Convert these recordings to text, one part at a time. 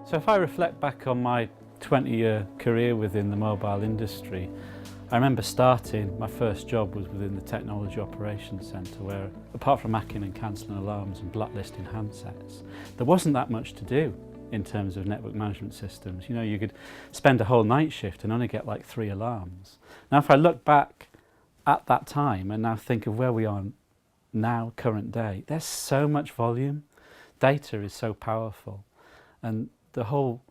So if I reflect back on my 20-year career within the mobile industry, I remember starting, my first job was within the Technology Operations Centre where, apart from hacking and cancelling alarms and blacklisting handsets, there wasn't that much to do in terms of network management systems. You know, you could spend a whole night shift and only get like 3 alarms. Now if I look back at that time and now think of where we are now, current day, there's so much volume. Data is so powerful, and the whole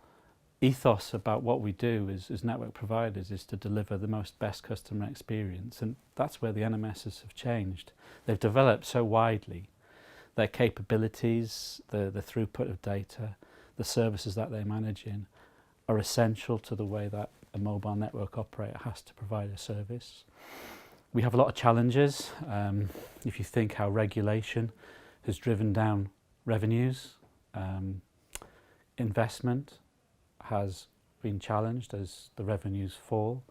ethos about what we do as network providers is to deliver the best customer experience, and that's where the NMSs have changed. They've developed so widely. Their capabilities, the throughput of data, the services that they're managing are essential to the way that a mobile network operator has to provide a service. We have a lot of challenges. If you think how regulation has driven down revenues, investment has been challenged as the revenues fall,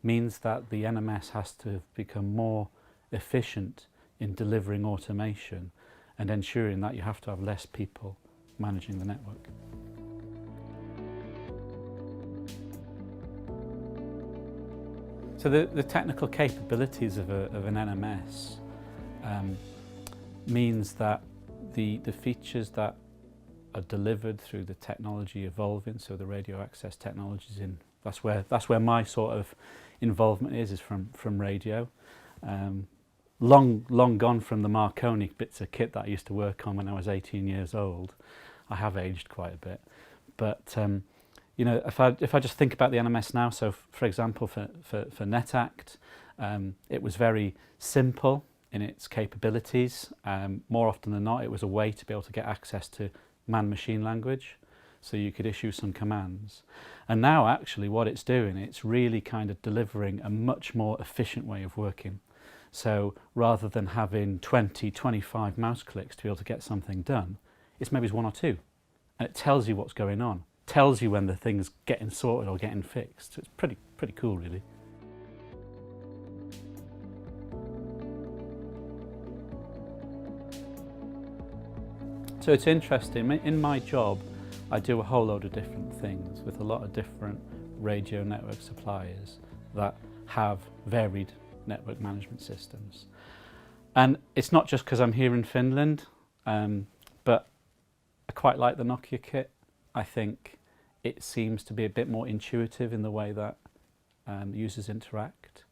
means that the NMS has to become more efficient in delivering automation and ensuring that you have to have less people managing the network. So the technical capabilities of an NMS means that the features that are delivered through the technology evolving, so the radio access technologies, that's where my sort of involvement is from radio. Long gone from the Marconi bits of kit that I used to work on when I was 18 years old. I have aged quite a bit, but you know, if I just think about the NMS now, so for example for NetAct, it was very simple in its capabilities. More often than not, it was a way to be able to get access to man-machine language, so you could issue some commands. And now actually what it's doing, it's really kind of delivering a much more efficient way of working. So rather than having 20, 25 mouse clicks to be able to get something done, it's maybe 1 or 2. And it tells you what's going on, tells you when the thing's getting sorted or getting fixed. So it's pretty cool, really. So it's interesting, in my job I do a whole load of different things with a lot of different radio network suppliers that have varied network management systems. And it's not just because I'm here in Finland, but I quite like the Nokia kit. I think it seems to be a bit more intuitive in the way that users interact.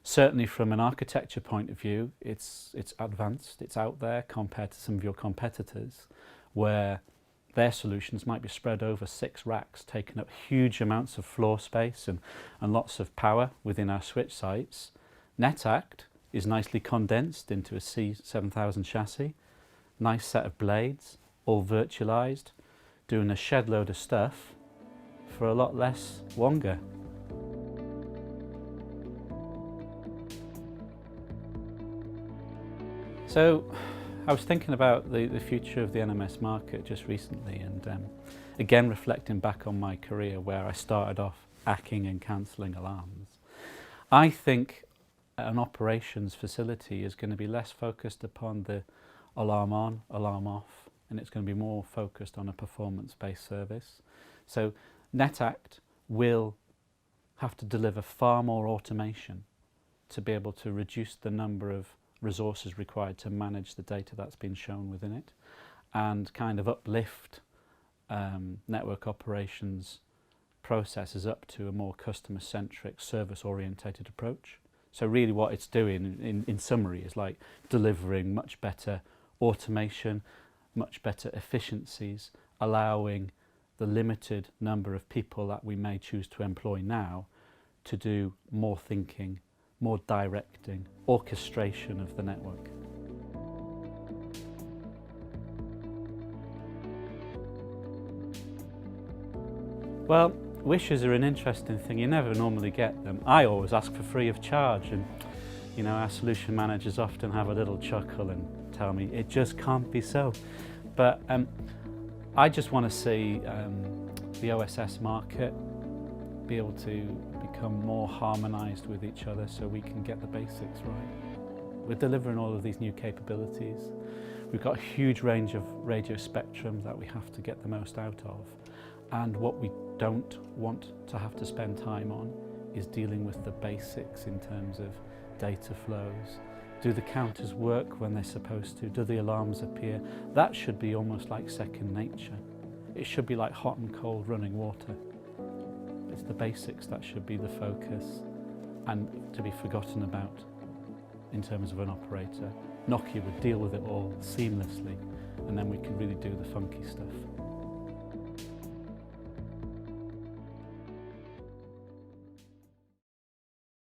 Certainly from an architecture point of view, it's advanced, it's out there compared to some of your competitors, where their solutions might be spread over 6 racks, taking up huge amounts of floor space and lots of power within our switch sites. NetAct is nicely condensed into a C7000 chassis, nice set of blades, all virtualized, doing a shed load of stuff for a lot less longer. So I was thinking about the future of the NMS market just recently, and again reflecting back on my career where I started off hacking and cancelling alarms. I think an operations facility is going to be less focused upon the alarm on, alarm off, and it's going to be more focused on a performance-based service. So NetAct will have to deliver far more automation to be able to reduce the number of resources required to manage the data that's been shown within it, and kind of uplift network operations processes up to a more customer-centric, service-orientated approach. So really what it's doing in summary is like delivering much better automation, much better efficiencies, allowing the limited number of people that we may choose to employ now to do more thinking, more directing, orchestration of the network. Well, wishes are an interesting thing. You never normally get them. I always ask for free of charge, and you know, our solution managers often have a little chuckle and tell me it just can't be so. But I just want to see the OSS market be able to become more harmonised with each other so we can get the basics right. We're delivering all of these new capabilities. We've got a huge range of radio spectrum that we have to get the most out of. And what we don't want to have to spend time on is dealing with the basics in terms of data flows. Do the counters work when they're supposed to? Do the alarms appear? That should be almost like second nature. It should be like hot and cold running water. It's the basics that should be the focus and to be forgotten about in terms of an operator. Nokia would deal with it all seamlessly, and then we can really do the funky stuff.